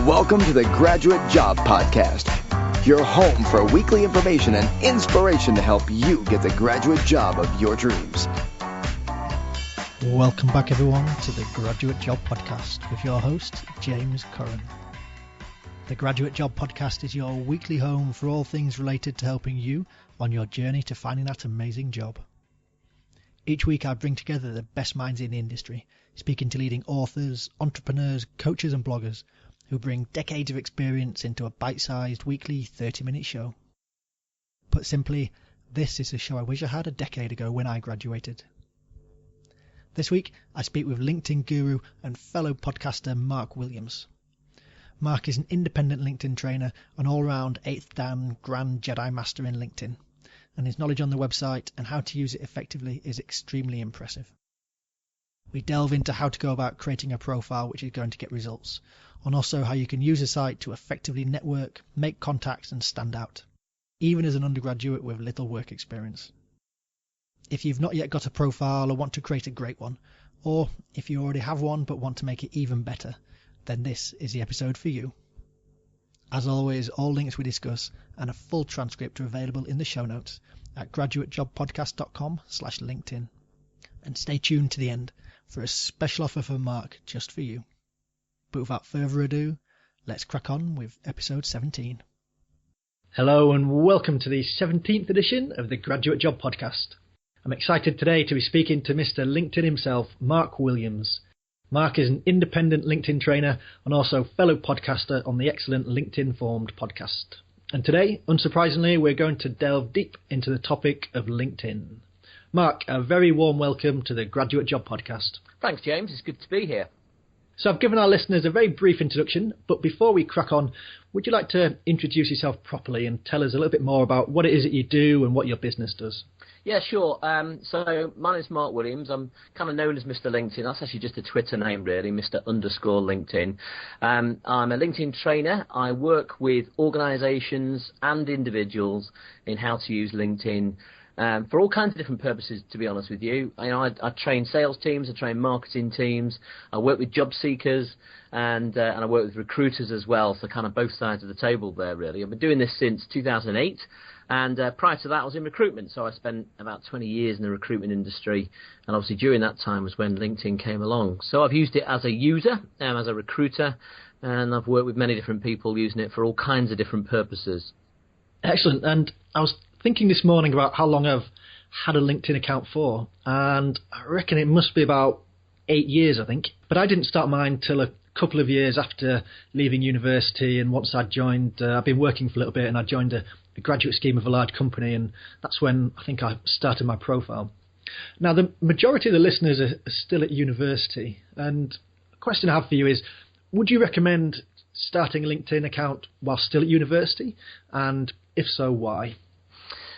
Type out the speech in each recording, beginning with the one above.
Welcome to the Graduate Job Podcast, your home for weekly information and inspiration to help you get the graduate job of your dreams. Welcome back, everyone, to the Graduate Job Podcast with your host, James Curran. The Graduate Job Podcast is your weekly home for all things related to helping you on your journey to finding that amazing job. Each week I bring together the best minds in the industry, speaking to leading authors, entrepreneurs, coaches and bloggers who bring decades of experience into a bite-sized weekly 30-minute show. Put simply, this is a show I wish I had a decade ago when I graduated. This week I speak with LinkedIn guru and fellow podcaster Mark Williams. Mark is an independent LinkedIn trainer, an all-round 8th Dan Grand Jedi Master in LinkedIn, and his knowledge on the website and how to use it effectively is extremely impressive. We delve into how to go about creating a profile which is going to get results, and also how you can use a site to effectively network, make contacts and stand out, even as an undergraduate with little work experience. If you've not yet got a profile or want to create a great one, or if you already have one but want to make it even better, then this is the episode for you. As always, all links we discuss and a full transcript are available in the show notes at graduatejobpodcast.com/LinkedIn. And stay tuned to the end for a special offer from Mark just for you. But without further ado, let's crack on with episode 17. Hello and welcome to the 17th edition of the Graduate Job Podcast. I'm excited today to be speaking to Mr. LinkedIn himself, Mark Williams. Mark is an independent LinkedIn trainer and also fellow podcaster on the excellent LinkedIn Formed podcast. And today, unsurprisingly, we're going to delve deep into the topic of LinkedIn. Mark, a very warm welcome to the Graduate Job Podcast. Thanks, James. It's good to be here. So I've given our listeners a very brief introduction, but before we crack on, would you like to introduce yourself properly and tell us a little bit more about what it is that you do and what your business does? Yeah, sure. So my name's Mark Williams. I'm kind of known as Mr. LinkedIn. That's actually just a Twitter name, really, Mr._LinkedIn. I'm a LinkedIn trainer. I work with organisations and individuals in how to use LinkedIn for all kinds of different purposes, to be honest with you. I train sales teams, I train marketing teams, I work with job seekers, and I work with recruiters as well, so kind of both sides of the table there, really. I've been doing this since 2008, and prior to that I was in recruitment, so I spent about 20 years in the recruitment industry, and obviously during that time was when LinkedIn came along. So I've used it as a user, as a recruiter, and I've worked with many different people using it for all kinds of different purposes. Excellent, and I was thinking this morning about how long I've had a LinkedIn account for, and I reckon it must be about 8 years, I think. But I didn't start mine till a couple of years after leaving university, and once I'd joined, I've been working for a little bit, and I joined a graduate scheme of a large company, and that's when I think I started my profile. Now, the majority of the listeners are still at university, and the question I have for you is, would you recommend starting a LinkedIn account while still at university, and if so, why?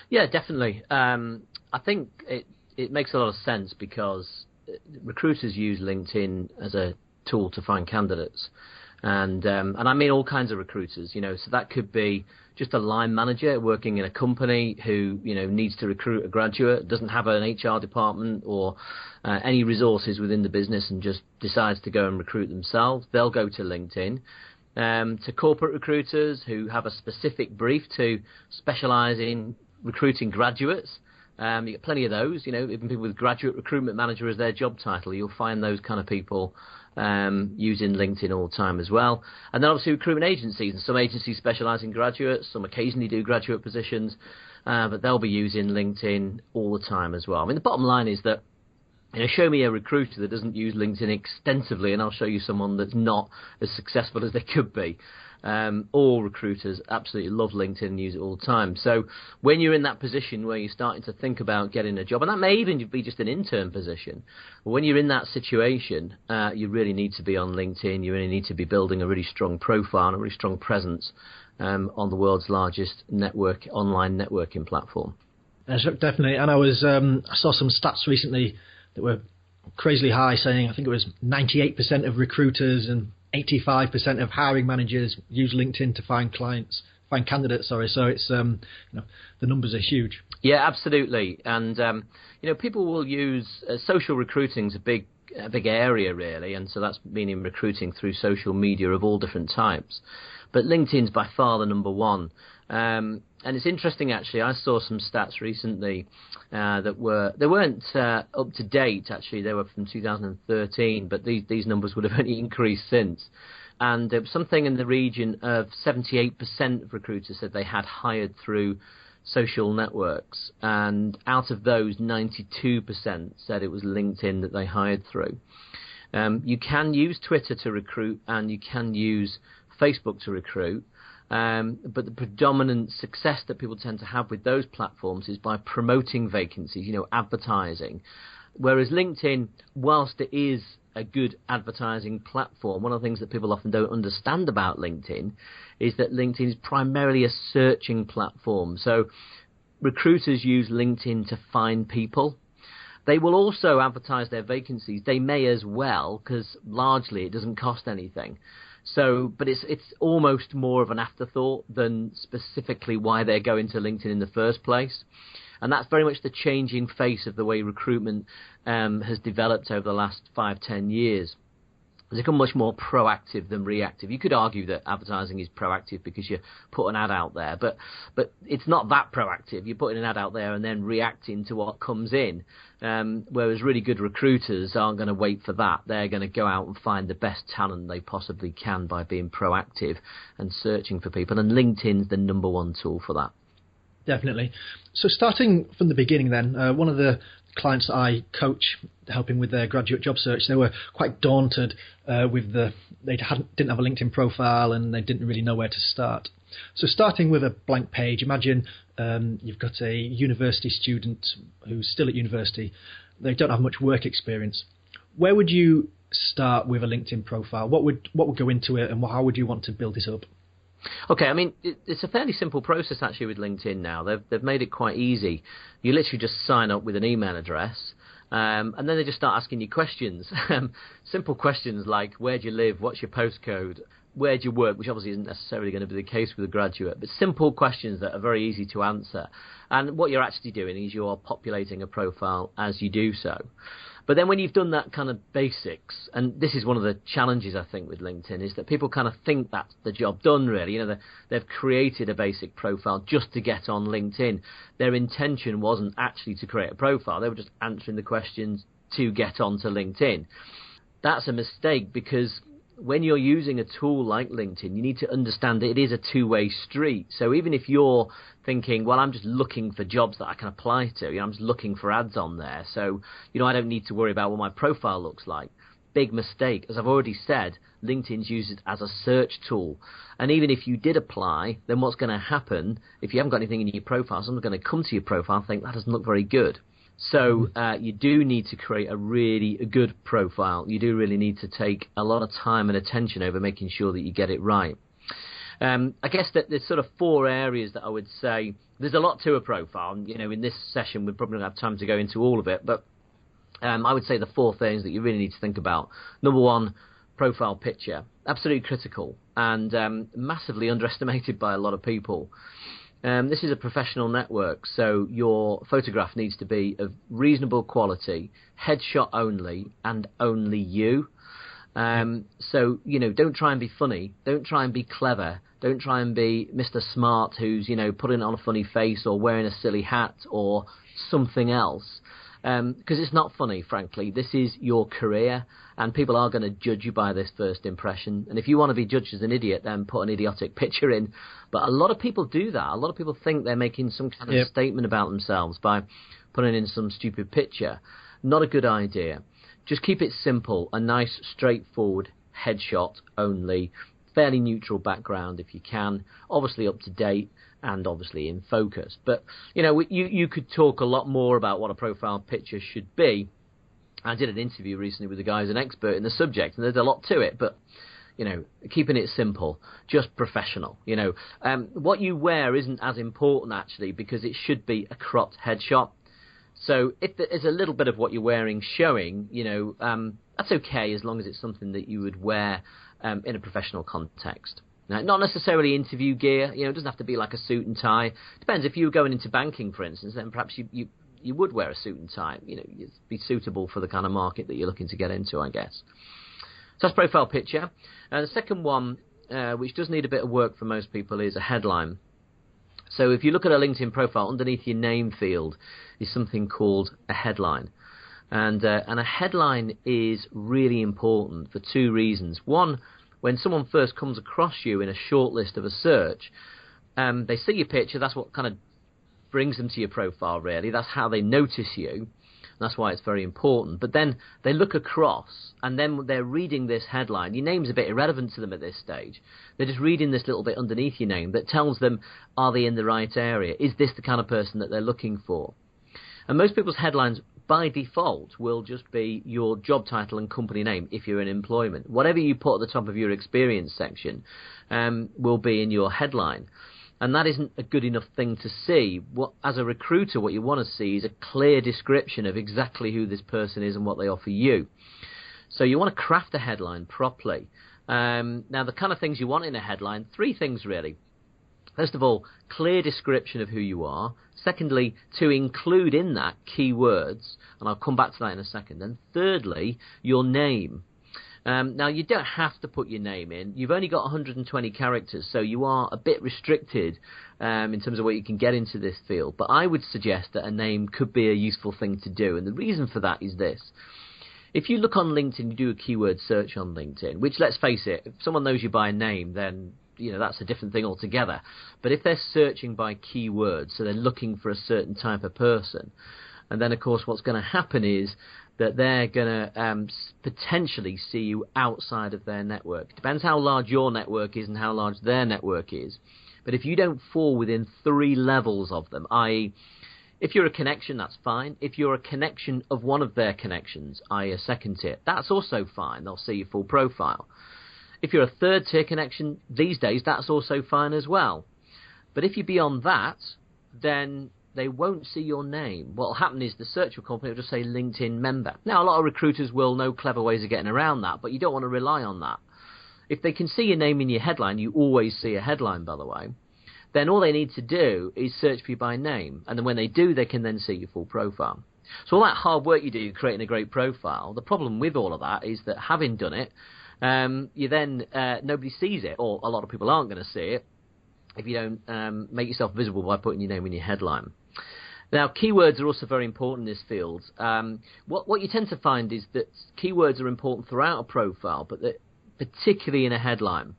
Yeah, definitely. I think it makes a lot of sense because recruiters use LinkedIn as a tool to find candidates. And I mean all kinds of recruiters, so that could be just a line manager working in a company who, needs to recruit a graduate, doesn't have an HR department or any resources within the business and just decides to go and recruit themselves. They'll go to LinkedIn. To corporate recruiters who have a specific brief to specialise in recruiting graduates. You get plenty of those, even people with graduate recruitment manager as their job title. You'll find those kind of people using LinkedIn all the time as well. And then obviously recruitment agencies, and some agencies specialise in graduates, some occasionally do graduate positions, but they'll be using LinkedIn all the time as well. I mean, the bottom line is that, show me a recruiter that doesn't use LinkedIn extensively, and I'll show you someone that's not as successful as they could be. All recruiters absolutely love LinkedIn and use it all the time. So when you're in that position where you're starting to think about getting a job, and that may even be just an intern position, but when you're in that situation, you really need to be on LinkedIn. You really need to be building a really strong profile and a really strong presence on the world's largest online networking platform. Yes, definitely. And I saw some stats recently that were crazily high, saying I think it was 98% of recruiters and 85% of hiring managers use LinkedIn to find clients. find candidates. Sorry, so it's the numbers are huge. Yeah, absolutely, and people will use social recruiting is a big area really, and so that's meaning recruiting through social media of all different types. But LinkedIn's by far the number one. And it's interesting, actually. I saw some stats recently they weren't up to date. Actually, they were from 2013, but these numbers would have only increased since. And something in the region of 78% of recruiters said they had hired through social networks, and out of those, 92% said it was LinkedIn that they hired through. You can use Twitter to recruit, and you can use Facebook to recruit. But the predominant success that people tend to have with those platforms is by promoting vacancies, advertising. Whereas LinkedIn, whilst it is a good advertising platform, one of the things that people often don't understand about LinkedIn is that LinkedIn is primarily a searching platform. So recruiters use LinkedIn to find people. They will also advertise their vacancies. They may as well, because largely it doesn't cost anything. So, but it's almost more of an afterthought than specifically why they're going to LinkedIn in the first place. And that's very much the changing face of the way recruitment has developed over the last 5-10 years. It's become much more proactive than reactive. You could argue that advertising is proactive because you put an ad out there, but it's not that proactive. You're putting an ad out there and then reacting to what comes in, whereas really good recruiters aren't going to wait for that. They're going to go out and find the best talent they possibly can by being proactive and searching for people, and LinkedIn's the number one tool for that. Definitely. So starting from the beginning then, one of the clients that I coach, helping with their graduate job search, they were quite daunted with they didn't have a LinkedIn profile and they didn't really know where to start. So starting with a blank page, imagine you've got a university student who's still at university. They don't have much work experience. Where would you start with a LinkedIn profile? What would go into it, and how would you want to build it up? Okay, I mean, it's a fairly simple process actually with LinkedIn now. They've made it quite easy. You literally just sign up with an email address, and then they just start asking you questions. Simple questions like, where do you live, what's your postcode, where do you work, which obviously isn't necessarily going to be the case with a graduate, but simple questions that are very easy to answer. And what you're actually doing is you're populating a profile as you do so. But then when you've done that kind of basics, and this is one of the challenges I think with LinkedIn, is that people kind of think that's the job done really. They've created a basic profile just to get on LinkedIn. Their intention wasn't actually to create a profile. They were just answering the questions to get onto LinkedIn. That's a mistake, because when you're using a tool like LinkedIn, you need to understand that it is a two-way street. So even if you're thinking, well, I'm just looking for jobs that I can apply to, I'm just looking for ads on there, so I don't need to worry about what my profile looks like. Big mistake. As I've already said, LinkedIn's used it as a search tool. And even if you did apply, then what's going to happen, if you haven't got anything in your profile, someone's going to come to your profile and think, that doesn't look very good. So you do need to create a really good profile. You do really need to take a lot of time and attention over making sure that you get it right. I guess that there's sort of 4 areas that I would say. There's a lot to a profile. In this session, we probably don't have time to go into all of it, but I would say the 4 things that you really need to think about. Number 1, profile picture. Absolutely critical and massively underestimated by a lot of people. This is a professional network, so your photograph needs to be of reasonable quality, headshot only, and only you. So, don't try and be funny. Don't try and be clever. Don't try and be Mr. Smart who's, putting on a funny face or wearing a silly hat or something else. Because it's not funny, frankly. This is your career, and people are going to judge you by this first impression. And if you want to be judged as an idiot, then put an idiotic picture in. But a lot of people do that. A lot of people think they're making some kind of statement about themselves by putting in some stupid picture. Not a good idea. Just keep it simple, a nice, straightforward headshot only, fairly neutral background if you can, obviously up to date, and obviously in focus. But, you could talk a lot more about what a profile picture should be. I did an interview recently with a guy who's an expert in the subject, and there's a lot to it, but, keeping it simple, just professional. What you wear isn't as important, actually, because it should be a cropped headshot. So if there's a little bit of what you're wearing showing, that's okay as long as it's something that you would wear in a professional context. Now, not necessarily interview gear. It doesn't have to be like a suit and tie. Depends. If you were going into banking, for instance, then perhaps you would wear a suit and tie. You'd be suitable for the kind of market that you're looking to get into, I guess. So that's profile picture. The second one, which does need a bit of work for most people, is a headline. So if you look at a LinkedIn profile, underneath your name field is something called a headline. And a headline is really important for two reasons. One, when someone first comes across you in a short list of a search, they see your picture. That's what kind of brings them to your profile, really. That's how they notice you. That's why it's very important. But then they look across, and then they're reading this headline. Your name's a bit irrelevant to them at this stage. They're just reading this little bit underneath your name that tells them, are they in the right area? Is this the kind of person that they're looking for? And most people's headlines, by default, will just be your job title and company name if you're in employment. Whatever you put at the top of your experience section will be in your headline. And that isn't a good enough thing to see. As a recruiter, what you want to see is a clear description of exactly who this person is and what they offer you. So you want to craft a headline properly. Now, the kind of things you want in a headline, three things really. First of all, clear description of who you are. Secondly, to include in that keywords, and I'll come back to that in a second. And thirdly, your name. Now, you don't have to put your name in. You've only got 120 characters, so you are a bit restricted in terms of what you can get into this field. But I would suggest that a name could be a useful thing to do. And the reason for that is this. If you look on LinkedIn, you do a keyword search on LinkedIn, which, let's face it, if someone knows you by name, then that's a different thing altogether. But if they're searching by keywords, so they're looking for a certain type of person, and then, of course, what's going to happen is that they're going to potentially see you outside of their network. Depends how large your network is and how large their network is. But if you don't fall within 3 levels of them, i.e., if you're a connection, that's fine. If you're a connection of one of their connections, i.e. a second tier, that's also fine. They'll see your full profile. If you're a third tier connection, these days, that's also fine as well. But if you're beyond that, then they won't see your name. What will happen is the search company will just say LinkedIn member. Now, a lot of recruiters will know clever ways of getting around that, but you don't want to rely on that. If they can see your name in your headline, you always see a headline, by the way, then all they need to do is search for you by name. And then when they do, they can then see your full profile. So all that hard work you do creating a great profile, the problem with all of that is that having done it, you then nobody sees it, or a lot of people aren't going to see it if you don't make yourself visible by putting your name in your headline. Now, keywords are also very important in this field. What you tend to find is that keywords are important throughout a profile, but that particularly in a headline.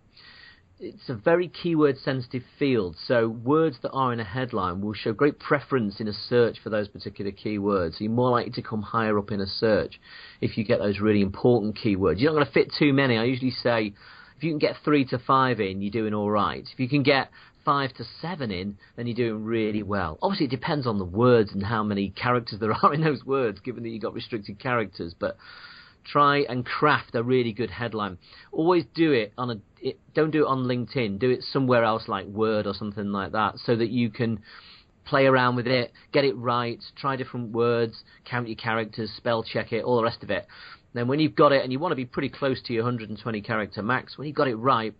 It's a very keyword-sensitive field, so words that are in a headline will show great preference in a search for those particular keywords. You're more likely to come higher up in a search if you get those really important keywords. You're not going to fit too many. I usually say if you can get 3 to 5 in, you're doing all right. If you can get 5 to 7 in, then you're doing really well. Obviously, it depends on the words and how many characters there are in those words, given that you've got restricted characters, but try and craft a really good headline. Always do it don't do it on LinkedIn. Do it somewhere else like Word or something like that, so that you can play around with it, get it right, try different words, count your characters, spell check it, all the rest of it. Then when you've got it, and you want to be pretty close to your 120 character max, when you've got it right,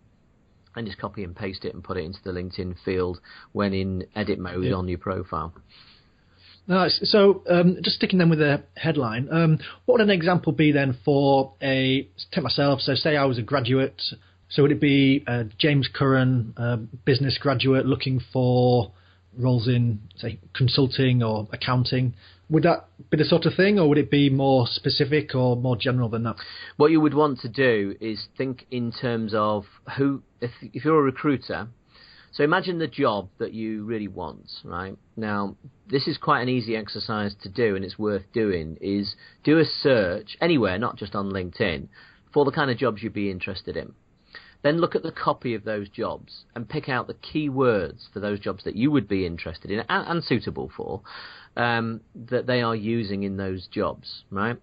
and just copy and paste it and put it into the LinkedIn field when in edit mode on your profile. Nice. So just sticking then with the headline, what would an example be then for take myself, so say I was a graduate, so would it be James Curran, business graduate looking for roles in, say, consulting or accounting? Would that be the sort of thing, or would it be more specific or more general than that? What you would want to do is think in terms of who, if you're a recruiter, so imagine the job that you really want, right? Now, this is quite an easy exercise to do, and it's worth doing, is do a search anywhere, not just on LinkedIn, for the kind of jobs you'd be interested in. Then look at the copy of those jobs and pick out the keywords for those jobs that you would be interested in and suitable for, that they are using in those jobs, right?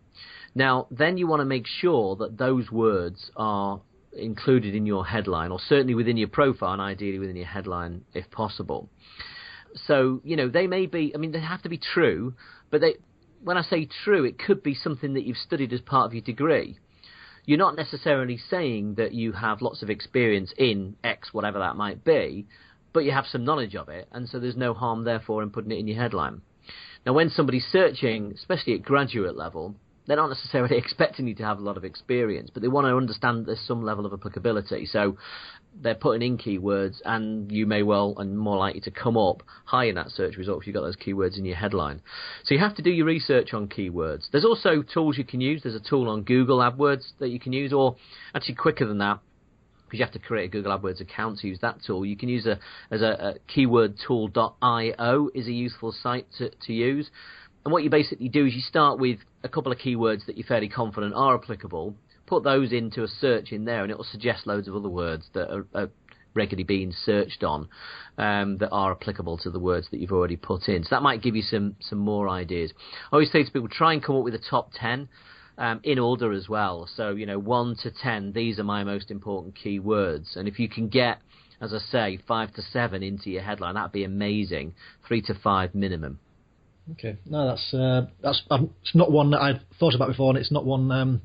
Now, then you want to make sure that those words are included in your headline, or certainly within your profile, and ideally within your headline if possible. So, they may be, they have to be true, but when I say true, it could be something that you've studied as part of your degree. you're not necessarily saying that you have lots of experience in X, whatever that might be, but you have some knowledge of it, and so there's no harm, therefore, in putting it in your headline. Now, when somebody's searching, especially at graduate level, they're not necessarily expecting you to have a lot of experience, but they want to understand that there's some level of applicability. So they're putting in keywords, and you may well and more likely to come up high in that search result if you've got those keywords in your headline. So you have to do your research on keywords. There's also tools you can use. There's a tool on Google AdWords that you can use, or actually quicker than that, because you have to create a Google AdWords account to use that tool. You can use a keywordtool.io is a useful site to use. And what you basically do is you start with a couple of keywords that you're fairly confident are applicable, put those into a search in there, and it will suggest loads of other words that are regularly being searched on that are applicable to the words that you've already put in. So that might give you some more ideas. I always say to people, try and come up with a top 10 in order as well. So, 1 to 10, these are my most important keywords. And if you can get, as I say, 5 to 7 into your headline, that'd be amazing. 3 to 5 minimum. Okay, no, that's it's not one that I've thought about before, and it's not one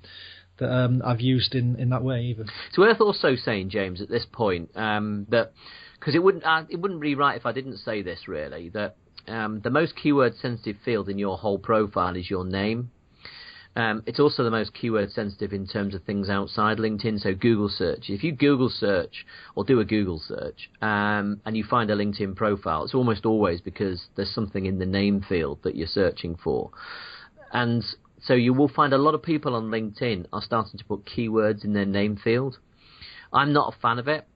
that I've used in that way either. It's worth also saying, James, at this point, that because it wouldn't be right if I didn't say this really, that the most keyword sensitive field in your whole profile is your name. It's also the most keyword sensitive in terms of things outside LinkedIn. So Google search. If you Google search or do a Google search and you find a LinkedIn profile, it's almost always because there's something in the name field that you're searching for. And so you will find a lot of people on LinkedIn are starting to put keywords in their name field. I'm not a fan of it.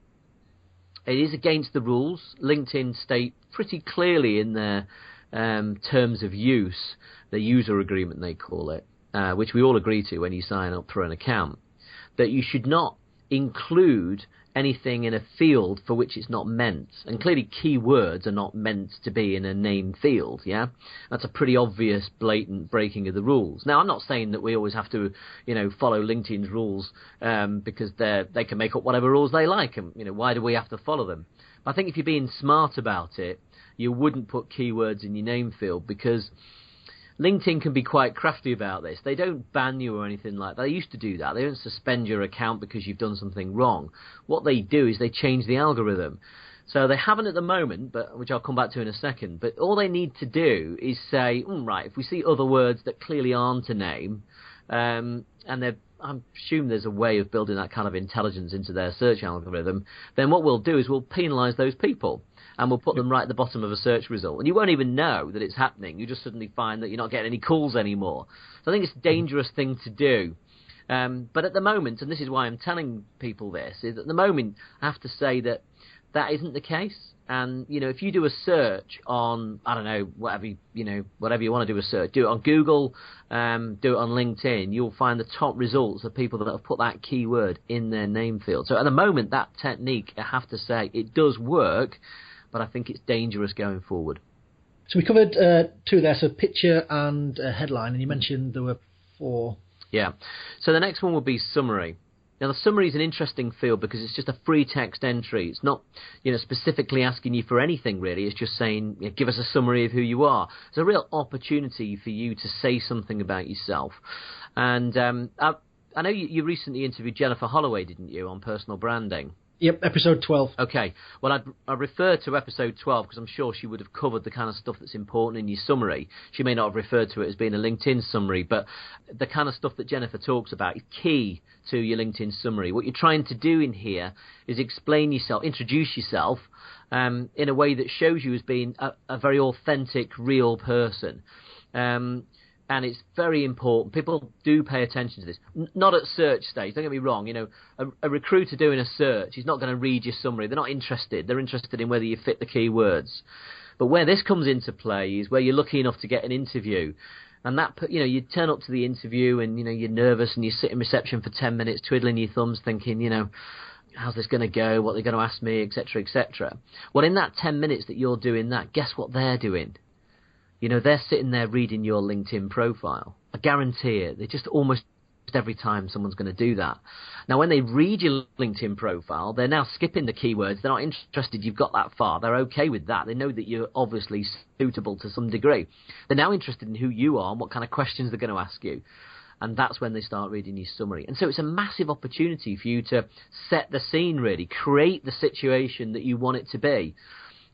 It is against the rules. LinkedIn state pretty clearly in their terms of use, the user agreement they call it, which we all agree to when you sign up for an account, that you should not include anything in a field for which it's not meant. And clearly keywords are not meant to be in a name field, yeah? That's a pretty obvious, blatant breaking of the rules. Now, I'm not saying that we always have to, follow LinkedIn's rules because they can make up whatever rules they like, and, why do we have to follow them? But I think if you're being smart about it, you wouldn't put keywords in your name field, because LinkedIn can be quite crafty about this. They don't ban you or anything like that. They used to do that. They don't suspend your account because you've done something wrong. What they do is they change the algorithm. So they haven't at the moment, but which I'll come back to in a second. But all they need to do is say, right, if we see other words that clearly aren't a name, and I assume there's a way of building that kind of intelligence into their search algorithm, then what we'll do is we'll penalise those people. And we'll put them right at the bottom of a search result. And you won't even know that it's happening. You just suddenly find that you're not getting any calls anymore. So I think it's a dangerous thing to do. But at the moment, and this is why I'm telling people this, is at the moment I have to say that isn't the case. And, if you do a search on, I don't know, whatever you want to do a search, do it on Google, do it on LinkedIn, you'll find the top results of people that have put that keyword in their name field. So at the moment, that technique, I have to say, it does work, but I think it's dangerous going forward. So we covered two there, so picture and headline, and you mentioned there were 4. Yeah. So the next one would be summary. Now, the summary is an interesting field because it's just a free text entry. It's not, specifically asking you for anything, really. It's just saying, give us a summary of who you are. It's a real opportunity for you to say something about yourself. And I know you recently interviewed Jennifer Holloway, didn't you, on personal branding? Yep, episode 12. Okay. Well, I refer to episode 12 because I'm sure she would have covered the kind of stuff that's important in your summary. She may not have referred to it as being a LinkedIn summary, but the kind of stuff that Jennifer talks about is key to your LinkedIn summary. What you're trying to do in here is explain yourself, introduce yourself in a way that shows you as being a very authentic, real person. And it's very important. People do pay attention to this. Not at search stage. Don't get me wrong. A recruiter doing a search is not going to read your summary. They're not interested. They're interested in whether you fit the keywords. But where this comes into play is where you're lucky enough to get an interview. And that, you turn up to the interview and, you're nervous and you sit in reception for 10 minutes twiddling your thumbs thinking, how's this going to go? What are they going to ask me, etc., etc. Well, in that 10 minutes that you're doing that, guess what they're doing? They're sitting there reading your LinkedIn profile. I guarantee it. They just almost every time someone's going to do that. Now, when they read your LinkedIn profile, they're now skipping the keywords. They're not interested you've got that far. They're okay with that. They know that you're obviously suitable to some degree. They're now interested in who you are and what kind of questions they're going to ask you. and that's when they start reading your summary. And so it's a massive opportunity for you to set the scene, really, create the situation that you want it to be.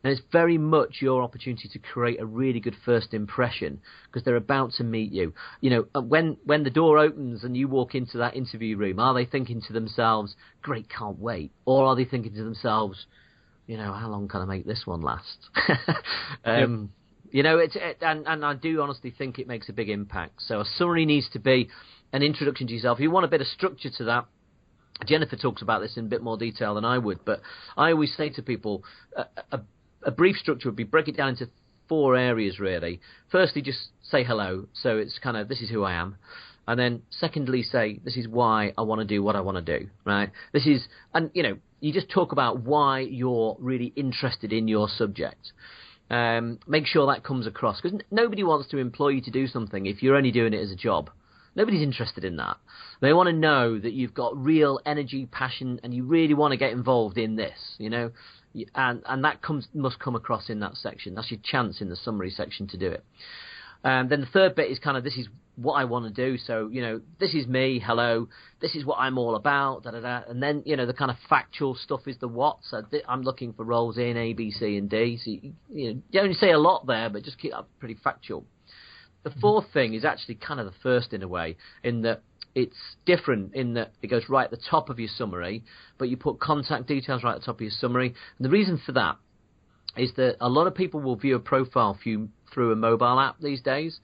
And it's very much your opportunity to create a really good first impression, because they're about to meet you. You know, when the door opens and you walk into that interview room, are they thinking to themselves, great, can't wait? Or are they thinking to themselves, you know, how long can I make this one last? You know, and I do honestly think it makes a big impact. So a summary needs to be an introduction to yourself. If you want a bit of structure to that, Jennifer talks about this in a bit more detail than I would, but I always say to people, a brief structure would be break it down into 4 areas, really. Firstly, just say hello. So it's kind of, this is who I am. And then secondly, say, this is why I want to do what I want to do, right? This is, and, you know, you just talk about why you're really interested in your subject. Make sure that comes across, because nobody wants to employ you to do something if you're only doing it as a job. Nobody's interested in that. They want to know that you've got real energy, passion, and you really want to get involved in this, you know. And that must come across in that section. That's your chance in the summary section to do it. Then the third bit is kind of, this is what I want to do. So, you know, this is me, hello, this is what I'm all about, da-da-da. And then, you know, the kind of factual stuff is the what. So I'm looking for roles in A, B, C, and D. So, you don't say a lot there, but just keep that pretty factual. The fourth thing is actually kind of the first in a way, in that it's different in that it goes right at the top of your summary, but you put contact details right at the top of your summary. And the reason for that is that a lot of people will view a profile through a mobile app these days.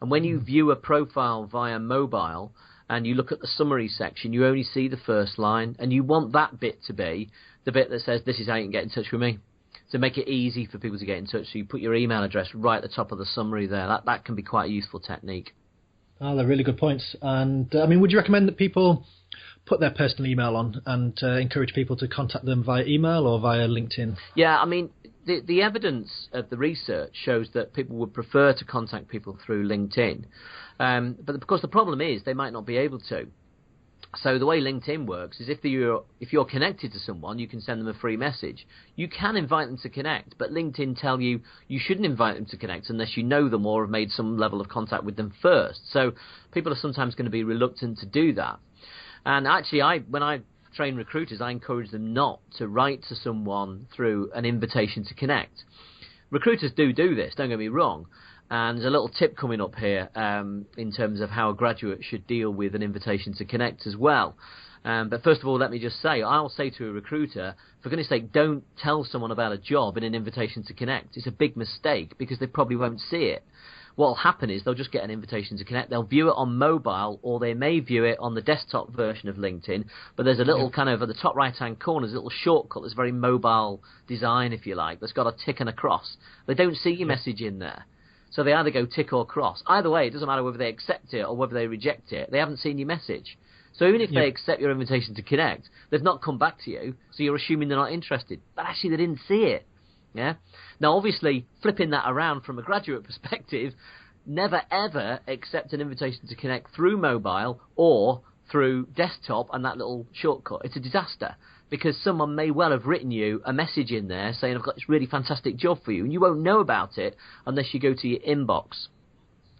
And when you view a profile via mobile and you look at the summary section, you only see the first line, and you want that bit to be the bit that says, this is how you can get in touch with me. To make it easy for people to get in touch, so you put your email address right at the top of the summary there. That can be quite a useful technique. Oh, they're really good points. And, I mean, would you recommend that people put their personal email on and encourage people to contact them via email or via LinkedIn? Yeah, I mean, the evidence of the research shows that people would prefer to contact people through LinkedIn. But because the problem is they might not be able to. So the way LinkedIn works is if you're connected to someone, you can send them a free message. You can invite them to connect, but LinkedIn tell you shouldn't invite them to connect unless you know them or have made some level of contact with them first. So people are sometimes going to be reluctant to do that. And actually, when I train recruiters, I encourage them not to write to someone through an invitation to connect. Recruiters do this, don't get me wrong. And there's a little tip coming up here in terms of how a graduate should deal with an invitation to connect as well. But first of all, let me just say, I'll say to a recruiter, for goodness sake, don't tell someone about a job in an invitation to connect. It's a big mistake because they probably won't see it. What will happen is they'll just get an invitation to connect. They'll view it on mobile, or they may view it on the desktop version of LinkedIn. But there's a little kind of, at the top right-hand corner, there's a little shortcut that's very mobile design, if you like, that's got a tick and a cross. They don't see your message in there. So they either go tick or cross. Either way, it doesn't matter whether they accept it or whether they reject it. They haven't seen your message. So even if they accept your invitation to connect, they've not come back to you, so you're assuming they're not interested. But actually, they didn't see it. Yeah. Now, obviously, flipping that around from a graduate perspective, never, ever accept an invitation to connect through mobile or through desktop and that little shortcut. It's a disaster. Because someone may well have written you a message in there saying, I've got this really fantastic job for you, and you won't know about it unless you go to your inbox.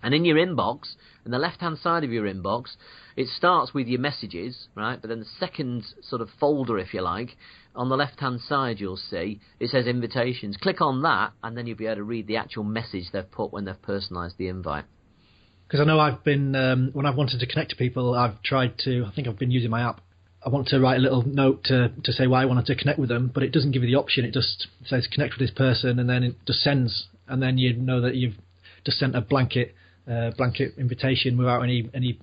And in your inbox, on the left-hand side of your inbox, it starts with your messages, right? But then the second sort of folder, if you like, on the left-hand side you'll see, it says invitations. Click on that, and then you'll be able to read the actual message they've put when they've personalised the invite. Because I know I've been, when I've wanted to connect to people, I think I've been using my app. I want to write a little note to say why I wanted to connect with them, but it doesn't give you the option. It just says connect with this person, and then it just sends, and then you know that you've just sent a blanket invitation without any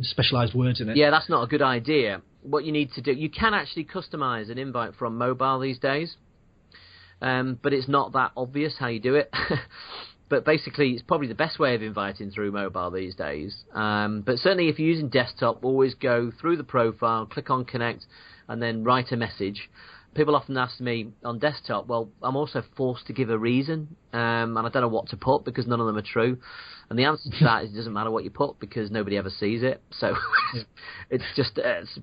specialised words in it. Yeah, that's not a good idea. What you need to do, you can actually customise an invite from mobile these days, but it's not that obvious how you do it. But basically, it's probably the best way of inviting through mobile these days. But certainly if you're using desktop, always go through the profile, click on connect, and then write a message. People often ask me on desktop, well, I'm also forced to give a reason, and I don't know what to put because none of them are true. And the answer to that is it doesn't matter what you put because nobody ever sees it. So it's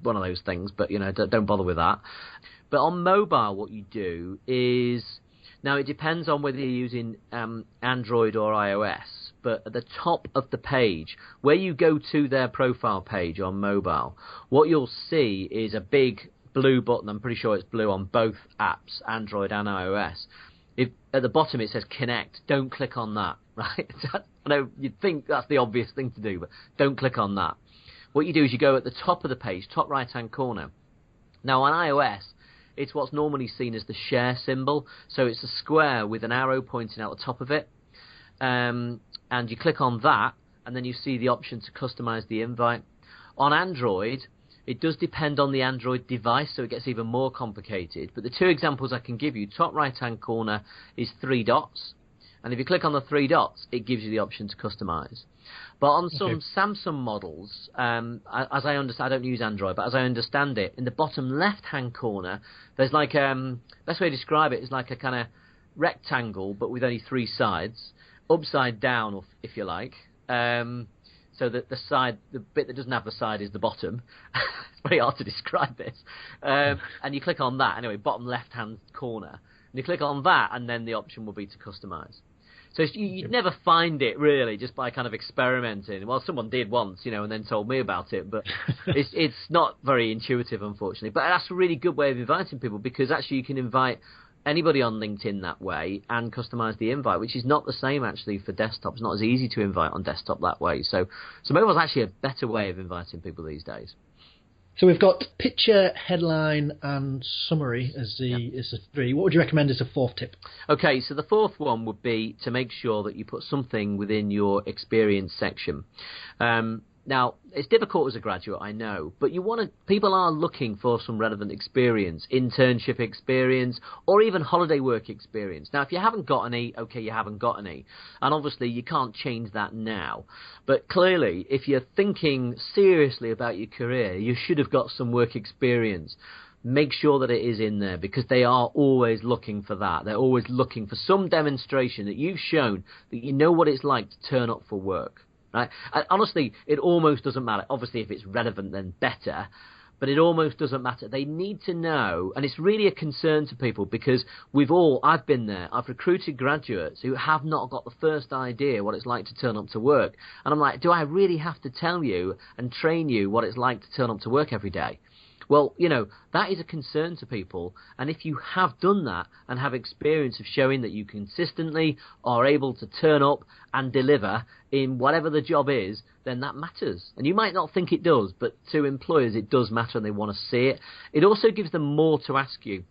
one of those things, but don't bother with that. But on mobile, what you do is... Now, it depends on whether you're using Android or iOS, but at the top of the page, where you go to their profile page on mobile, what you'll see is a big blue button. I'm pretty sure it's blue on both apps, Android and iOS. If at the bottom it says connect, don't click on that, right? I know you'd think that's the obvious thing to do, but don't click on that. What you do is you go at the top of the page, top right-hand corner. Now on iOS, it's what's normally seen as the share symbol. So it's a square with an arrow pointing out the top of it. And you click on that, and then you see the option to customize the invite. On Android, it does depend on the Android device, so it gets even more complicated. But the two examples I can give you, top right-hand corner is 3 dots. And if you click on the 3 dots, it gives you the option to customize. But on some Samsung models, as I understand, I don't use Android, but as I understand it, in the bottom left-hand corner, there's like best way to describe it is like a kind of rectangle, but with only 3 sides, upside down, if you like. So that the bit that doesn't have the side is the bottom. It's very hard to describe this. And you click on that, anyway, bottom left-hand corner. And you click on that, and then the option will be to customize. So you'd never find it, really, just by kind of experimenting. Well, someone did once, and then told me about it. But it's not very intuitive, unfortunately. But that's a really good way of inviting people, because actually you can invite anybody on LinkedIn that way and customize the invite, which is not the same actually for desktop. It's not as easy to invite on desktop that way. So mobile's actually a better way of inviting people these days. So we've got picture, headline, and summary as the 3. What would you recommend as a 4th tip? Okay, so the 4th one would be to make sure that you put something within your experience section. Now, it's difficult as a graduate, I know, but people are looking for some relevant experience, internship experience, or even holiday work experience. Now, if you haven't got any, okay, you haven't got any. And obviously, you can't change that now. But clearly, if you're thinking seriously about your career, you should have got some work experience. Make sure that it is in there, because they are always looking for that. They're always looking for some demonstration that you've shown that you know what it's like to turn up for work. Right? And honestly, it almost doesn't matter. Obviously, if it's relevant, then better. But it almost doesn't matter. They need to know, and it's really a concern to people, because I've been there. I've recruited graduates who have not got the first idea what it's like to turn up to work. And I'm like, do I really have to tell you and train you what it's like to turn up to work every day? Well, that is a concern to people. And if you have done that and have experience of showing that you consistently are able to turn up and deliver in whatever the job is, then that matters. And you might not think it does, but to employers it does matter, and they want to see it. It also gives them more to ask you.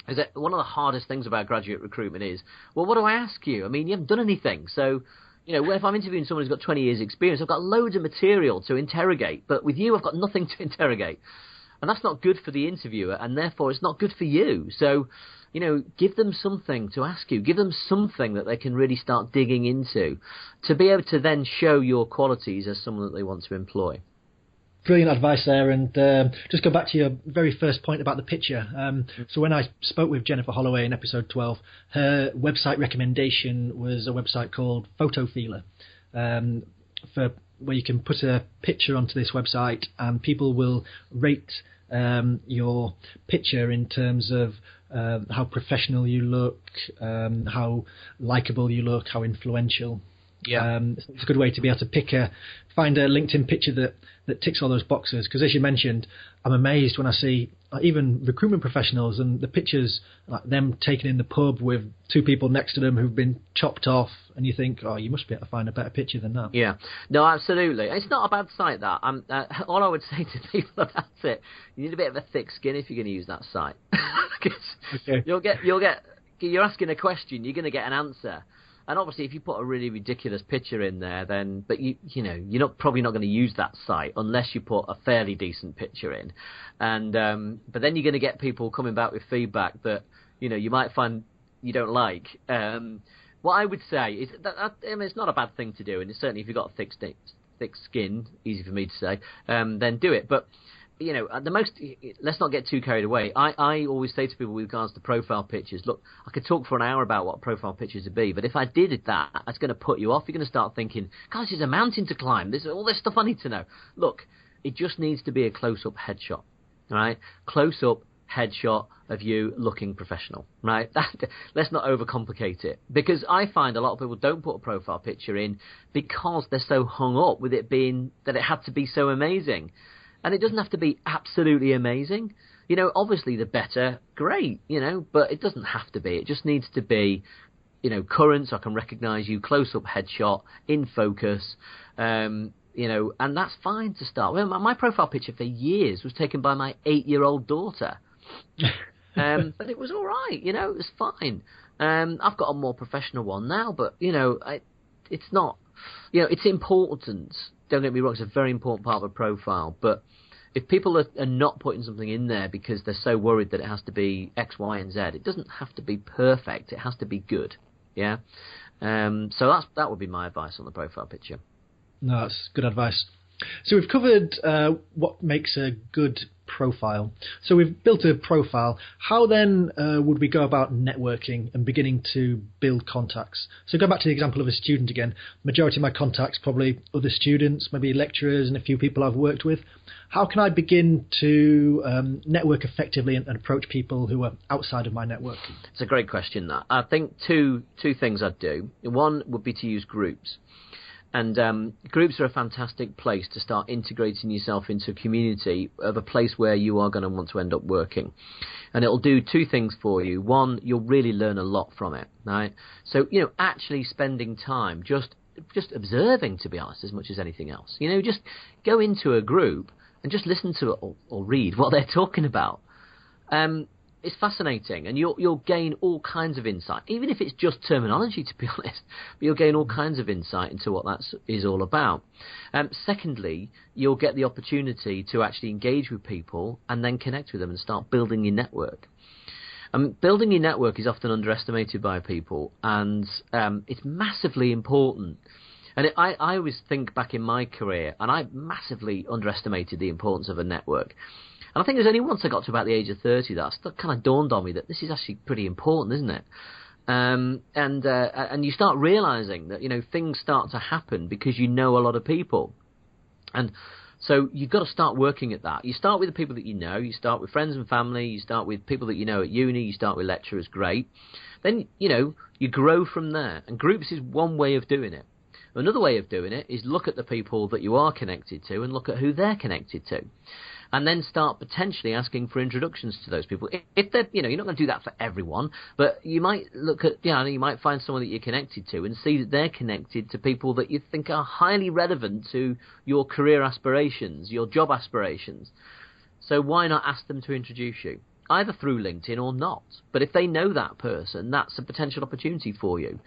Is that one of the hardest things about graduate recruitment is, well, what do I ask you? I mean, you haven't done anything. So, if I'm interviewing someone who's got 20 years experience, I've got loads of material to interrogate. But with you, I've got nothing to interrogate. And that's not good for the interviewer, and therefore it's not good for you. So, give them something to ask you. Give them something that they can really start digging into to be able to then show your qualities as someone that they want to employ. Brilliant advice there. And just go back to your very first point about the picture. So when I spoke with Jennifer Holloway in episode 12, her website recommendation was a website called PhotoFeeler, where you can put a picture onto this website and people will rate your picture in terms of how professional you look, how likable you look, how influential. Yeah, it's a good way to be able to find a LinkedIn picture that ticks all those boxes. Because as you mentioned, I'm amazed when I see even recruitment professionals and the pictures, like them taken in the pub with 2 people next to them who've been chopped off, and you think, oh, you must be able to find a better picture than that. Yeah, no, absolutely. It's not a bad site, that. All I would say to people about it, you need a bit of a thick skin if you're going to use that site. Okay. You're asking a question, you're going to get an answer. And obviously, if you put a really ridiculous picture in there, but you're probably not going to use that site unless you put a fairly decent picture in. And but then you're going to get people coming back with feedback that you might find you don't like. What I would say is that it's not a bad thing to do, and certainly if you've got a thick skin, easy for me to say, then do it. But let's not get too carried away. I always say to people with regards to profile pictures, look, I could talk for an hour about what profile pictures would be, but if I did that, that's going to put you off. You're going to start thinking, gosh, there's a mountain to climb. There's all this stuff I need to know. Look, it just needs to be a close-up headshot, all right? Close-up headshot of you looking professional, right? Let's not overcomplicate it, because I find a lot of people don't put a profile picture in because they're so hung up with it being that it had to be so amazing. And it doesn't have to be absolutely amazing. You know, obviously the better, great, you know, but it doesn't have to be. It just needs to be, you know, current, so I can recognise you, close-up headshot, in focus, you know, and that's fine to start. Well, my profile picture for years was taken by my 8-year-old daughter. But it was all right, you know, it was fine. I've got a more professional one now, but, you know, it's not, you know, it's important. Don't get me wrong, it's a very important part of a profile, but if people are not putting something in there because they're so worried that it has to be X, Y, and Z, it doesn't have to be perfect. It has to be good, yeah? So that would be my advice on the profile picture. No, that's good advice. So we've covered what makes a good profile. So we've built a profile. How then would we go about networking and beginning to build contacts? So go back to the example of a student again. Majority of my contacts probably other students, maybe lecturers and a few people I've worked with. How can I begin to network effectively and approach people who are outside of my network? It's a great question, that. I think two things I'd do. One would be to use groups. And groups are a fantastic place to start integrating yourself into a community of a place where you are going to want to end up working. And it'll do two things for you. One, you'll really learn a lot from it, right? So, you know, actually spending time just observing, to be honest, as much as anything else. You know, just go into a group and just listen to it or read what they're talking about. It's fascinating, and you'll gain all kinds of insight, even if it's just terminology, to be honest. But you'll gain all kinds of insight into what that is all about. Secondly, you'll get the opportunity to actually engage with people and then connect with them and start building your network. Building your network is often underestimated by people, and it's massively important. And I always think back in my career, and I massively underestimated the importance of a network. And I think it was only once I got to about the age of 30 that kind of dawned on me that this is actually pretty important, isn't it? And you start realizing that, you know, things start to happen because you know a lot of people. And so you've got to start working at that. You start with the people that you know. You start with friends and family. You start with people that you know at uni. You start with lecturers. Great. Then, you know, you grow from there. And groups is one way of doing it. Another way of doing it is look at the people that you are connected to and look at who they're connected to. And then start potentially asking for introductions to those people. If they're, you know, you're not going to do that for everyone, but you might look at, you know, you might find someone that you're connected to and see that they're connected to people that you think are highly relevant to your career aspirations, your job aspirations. So why not ask them to introduce you, either through LinkedIn or not? But if they know that person, that's a potential opportunity for you.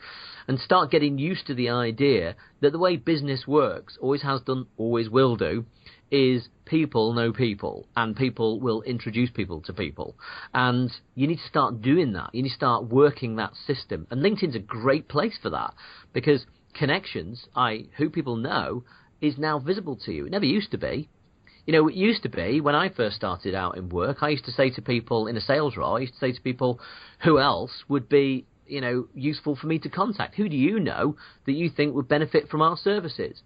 And start getting used to the idea that the way business works, always has done, always will do, is people know people, and people will introduce people to people. And you need to start doing that. You need to start working that system. And LinkedIn's a great place for that, because connections, who people know, is now visible to you. It never used to be. You know, it used to be, when I first started out in work, I used to say to people in a sales role, I used to say to people, who else would be, you know, useful for me to contact? Who do you know that you think would benefit from our services?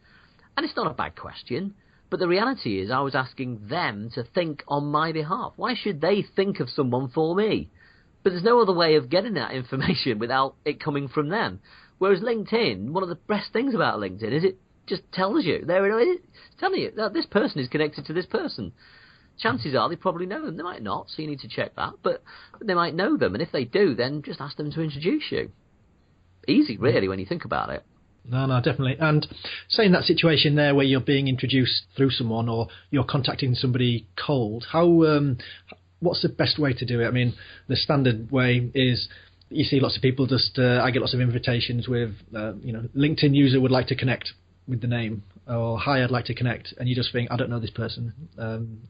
And it's not a bad question. But the reality is I was asking them to think on my behalf. Why should they think of someone for me? But there's no other way of getting that information without it coming from them. Whereas LinkedIn, one of the best things about LinkedIn is it just tells you. It's telling you that this person is connected to this person. Chances are they probably know them. They might not, so you need to check that. But they might know them. And if they do, then just ask them to introduce you. Easy, really, when you think about it. No, definitely. And say in that situation there where you're being introduced through someone or you're contacting somebody cold, what's the best way to do it? I mean, the standard way is you see lots of people I get lots of invitations with, LinkedIn user would like to connect with the name, or hi, I'd like to connect, and you just think, I don't know this person.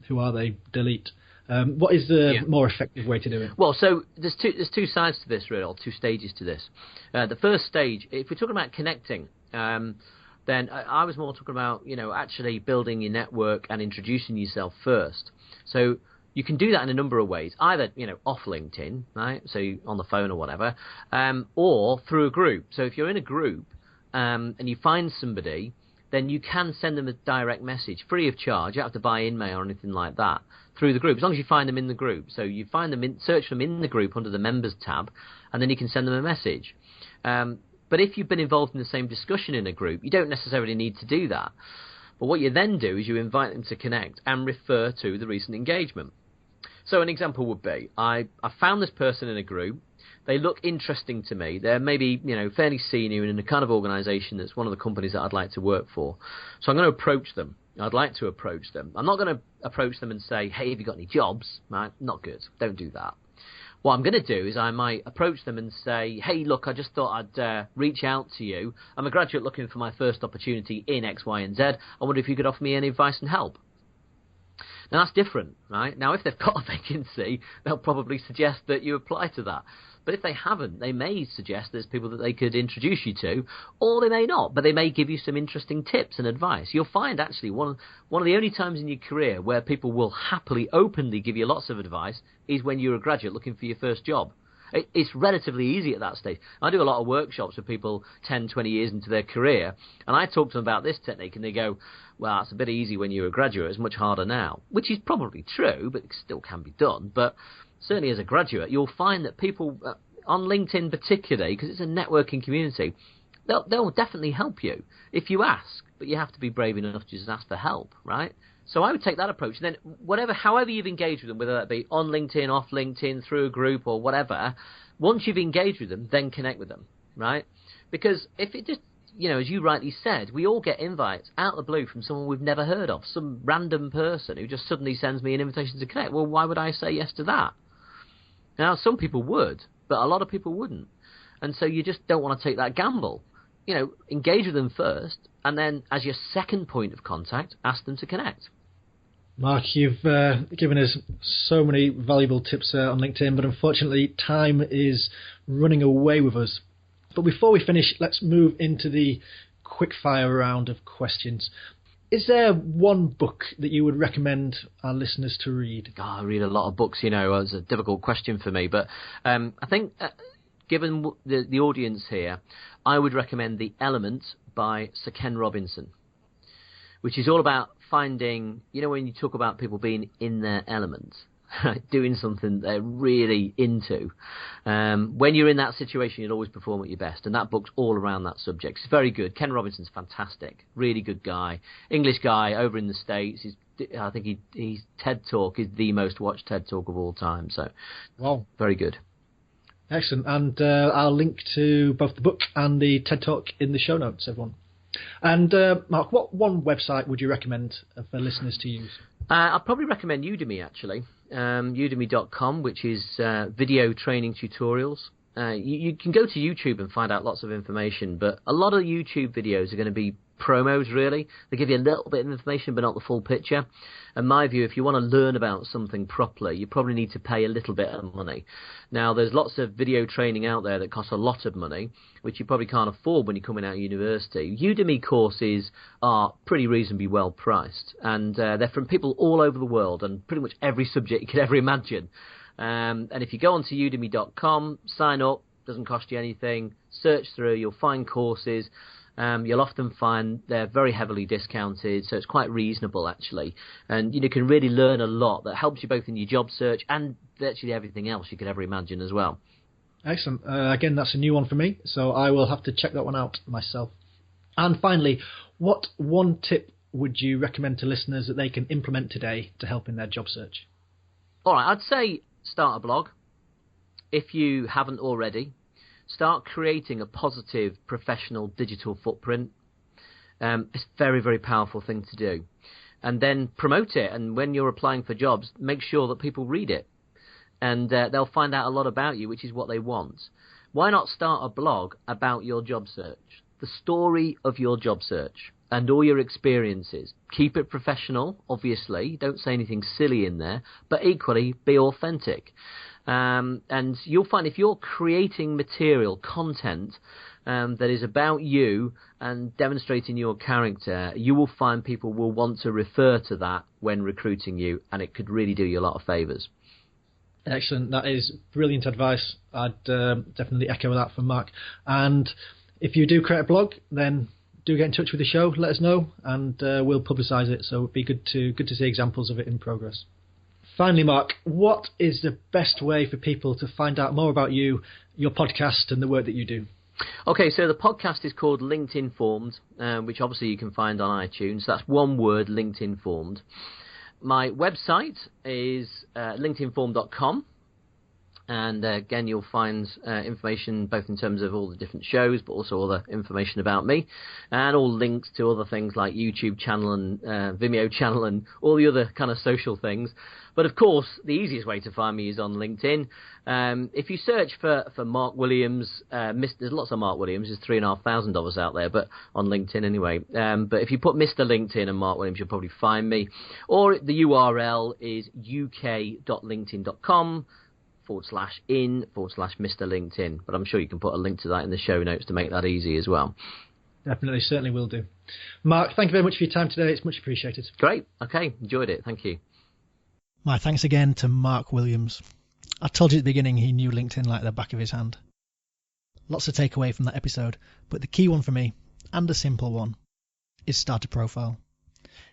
Who are they? Delete. What is the more effective way to do it? Well, so there's two sides to this, really, or two stages to this. The first stage, if we're talking about connecting, then I was more talking about, you know, actually building your network and introducing yourself first. So you can do that in a number of ways, either, you know, off LinkedIn, right, so on the phone or whatever, or through a group. So if you're in a group and you find somebody then you can send them a direct message free of charge. You don't have to buy InMail or anything like that through the group, as long as you find them in the group. So you find them, search them in the group under the members tab, and then you can send them a message. But if you've been involved in the same discussion in a group, you don't necessarily need to do that. But what you then do is you invite them to connect and refer to the recent engagement. So an example would be, I found this person in a group. They look interesting to me. They're maybe, fairly senior in the kind of organisation that's one of the companies that I'd like to work for. So I'm going to approach them. I'd like to approach them. I'm not going to approach them and say, hey, have you got any jobs? Right? Not good. Don't do that. What I'm going to do is I might approach them and say, hey, look, I just thought I'd reach out to you. I'm a graduate looking for my first opportunity in X, Y, and Z. I wonder if you could offer me any advice and help. Now, that's different, right? Now, if they've got a vacancy, they'll probably suggest that you apply to that. But if they haven't, they may suggest there's people that they could introduce you to, or they may not, but they may give you some interesting tips and advice. You'll find, actually, one of the only times in your career where people will happily, openly give you lots of advice is when you're a graduate looking for your first job. It's relatively easy at that stage. I do a lot of workshops with people 10, 20 years into their career, and I talk to them about this technique, and they go, well, it's a bit easy when you're a graduate. It's much harder now, which is probably true, but it still can be done. But certainly as a graduate, you'll find that people, on LinkedIn particularly, because it's a networking community, they'll definitely help you if you ask, but you have to be brave enough to just ask for help, right? So I would take that approach. And then however you've engaged with them, whether that be on LinkedIn, off LinkedIn, through a group or whatever, once you've engaged with them, then connect with them, right? Because if it just, as you rightly said, we all get invites out of the blue from someone we've never heard of, some random person who just suddenly sends me an invitation to connect. Well, why would I say yes to that? Now, some people would, but a lot of people wouldn't. And so you just don't want to take that gamble. Engage with them first, and then as your second point of contact, ask them to connect. Mark, you've given us so many valuable tips on LinkedIn, but unfortunately time is running away with us. But before we finish, let's move into the quick-fire round of questions. Is there one book that you would recommend our listeners to read? I read a lot of books, It's a difficult question for me. But I think, given the audience here, I would recommend The Element by Sir Ken Robinson, which is all about finding, when you talk about people being in their element, doing something they're really into. When you're in that situation, you'll always perform at your best, and that book's all around that subject. It's very good. Ken Robinson's fantastic, really good guy, English guy over in the States. I think his TED Talk is the most watched TED Talk of all time. So, wow, very good. Excellent, and I'll link to both the book and the TED Talk in the show notes, everyone. And Mark, what one website would you recommend for listeners to use? I'd probably recommend Udemy, actually. Udemy.com, which is video training tutorials. You can go to YouTube and find out lots of information, but a lot of YouTube videos are going to be promos, really. They give you a little bit of information, but not the full picture. In my view, if you want to learn about something properly, you probably need to pay a little bit of money. Now, there's lots of video training out there that costs a lot of money, which you probably can't afford when you're coming out of university. Udemy courses are pretty reasonably well priced, and they're from people all over the world, and pretty much every subject you could ever imagine. And if you go onto udemy.com, sign up, doesn't cost you anything, search through, you'll find courses. You'll often find they're very heavily discounted, so it's quite reasonable, actually. And you can really learn a lot that helps you both in your job search and virtually everything else you could ever imagine as well. Excellent. Again, that's a new one for me, so I will have to check that one out myself. And finally, what one tip would you recommend to listeners that they can implement today to help in their job search? All right, I'd say start a blog. If you haven't already, start creating a positive professional digital footprint. It's a very, very powerful thing to do. And then promote it. And when you're applying for jobs, make sure that people read it. And they'll find out a lot about you, which is what they want. Why not start a blog about your job search? The story of your job search and all your experiences. Keep it professional, obviously. Don't say anything silly in there. But equally, be authentic. And you'll find if you're creating material, content that is about you and demonstrating your character, you will find people will want to refer to that when recruiting you, and it could really do you a lot of favours. Excellent. That is brilliant advice. I'd definitely echo that from Mark. And if you do create a blog, then do get in touch with the show. Let us know, and we'll publicise it. So it'd be good to see examples of it in progress. Finally, Mark, what is the best way for people to find out more about you, your podcast, and the work that you do? Okay, so the podcast is called LinkedIn Formed, which obviously you can find on iTunes. That's one word, LinkedIn Formed. My website is linkedinformed.com. And again, you'll find information both in terms of all the different shows, but also other information about me, and all links to other things like YouTube channel and Vimeo channel and all the other kind of social things. But of course, the easiest way to find me is on LinkedIn. If you search for Mark Williams, there's lots of Mark Williams. There's 3,500 of us out there, but on LinkedIn anyway. But if you put Mr. LinkedIn and Mark Williams, you'll probably find me. Or the URL is uk.linkedin.com/in/Mr. LinkedIn. But I'm sure you can put a link to that in the show notes to make that easy as well. Definitely, certainly will do. Mark, thank you very much for your time today. It's much appreciated. Great. Okay, enjoyed it. Thank you. My thanks again to Mark Williams. I told you at the beginning he knew LinkedIn like the back of his hand. Lots to take away from that episode, but the key one for me, and a simple one, is start a profile.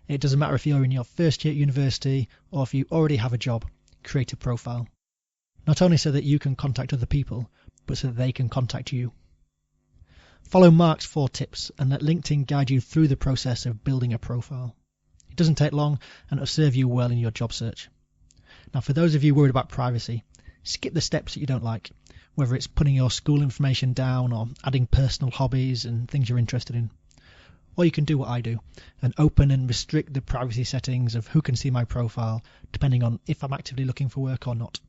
It doesn't matter if you're in your first year at university or if you already have a job, create a profile. Not only so that you can contact other people, but so that they can contact you. Follow Mark's 4 tips and let LinkedIn guide you through the process of building a profile. It doesn't take long and it'll serve you well in your job search. Now, for those of you worried about privacy, skip the steps that you don't like, whether it's putting your school information down or adding personal hobbies and things you're interested in. Or you can do what I do and open and restrict the privacy settings of who can see my profile, depending on if I'm actively looking for work or not.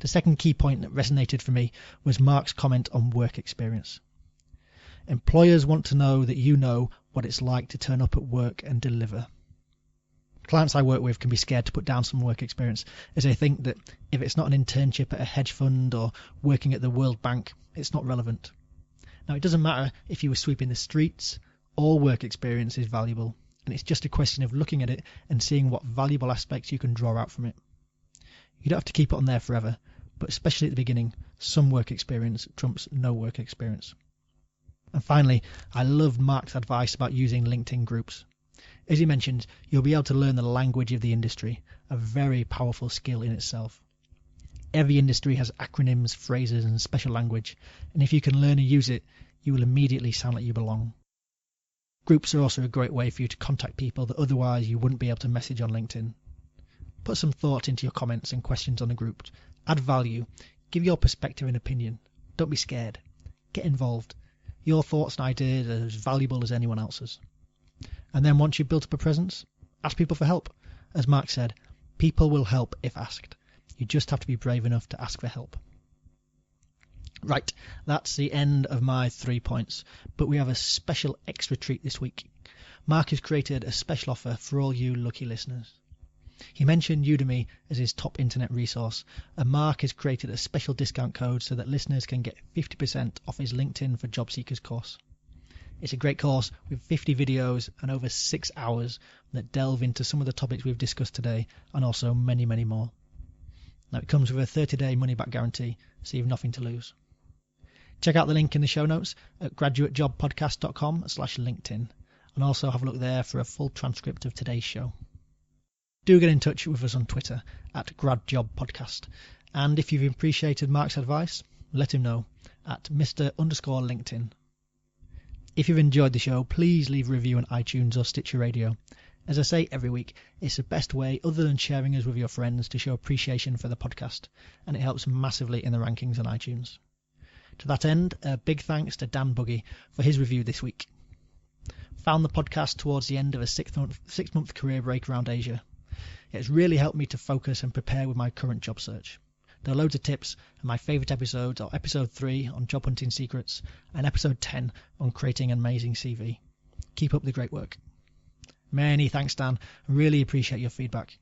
The second key point that resonated for me was Mark's comment on work experience. Employers want to know that you know what it's like to turn up at work and deliver. Clients I work with can be scared to put down some work experience, as they think that if it's not an internship at a hedge fund or working at the World Bank, it's not relevant. Now, it doesn't matter if you were sweeping the streets, all work experience is valuable, and it's just a question of looking at it and seeing what valuable aspects you can draw out from it. You don't have to keep it on there forever, but especially at the beginning, some work experience trumps no work experience. And finally, I loved Mark's advice about using LinkedIn groups. As he mentioned, you'll be able to learn the language of the industry, a very powerful skill in itself. Every industry has acronyms, phrases, and special language, and if you can learn and use it, you will immediately sound like you belong. Groups are also a great way for you to contact people that otherwise you wouldn't be able to message on LinkedIn. Put some thought into your comments and questions on the group. Add value. Give your perspective and opinion. Don't be scared. Get involved. Your thoughts and ideas are as valuable as anyone else's. And then once you've built up a presence, ask people for help. As Mark said, people will help if asked. You just have to be brave enough to ask for help. Right, that's the end of my 3 points, but we have a special extra treat this week. Mark has created a special offer for all you lucky listeners. He mentioned Udemy as his top internet resource, and Mark has created a special discount code so that listeners can get 50% off his LinkedIn for Job Seekers course. It's a great course with 50 videos and over 6 hours that delve into some of the topics we've discussed today, and also many, many more. Now, it comes with a 30-day money-back guarantee, so you've nothing to lose. Check out the link in the show notes at graduatejobpodcast.com/LinkedIn, and also have a look there for a full transcript of today's show. Do get in touch with us on Twitter at GradJobPodcast, and if you've appreciated Mark's advice, let him know at Mr_LinkedIn. If you've enjoyed the show, please leave a review on iTunes or Stitcher Radio. As I say every week, it's the best way other than sharing us with your friends to show appreciation for the podcast, and it helps massively in the rankings on iTunes. To that end, a big thanks to Dan Buggy for his review this week. Found the podcast towards the end of a six-month career break around Asia. It's really helped me to focus and prepare with my current job search. There are loads of tips, and my favourite episodes are Episode 3 on job hunting secrets and Episode 10 on creating an amazing CV. Keep up the great work. Many thanks, Dan. I really appreciate your feedback.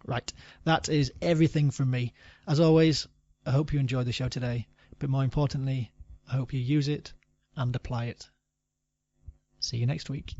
Right, that is everything from me. As always, I hope you enjoyed the show today, but more importantly, I hope you use it and apply it. See you next week.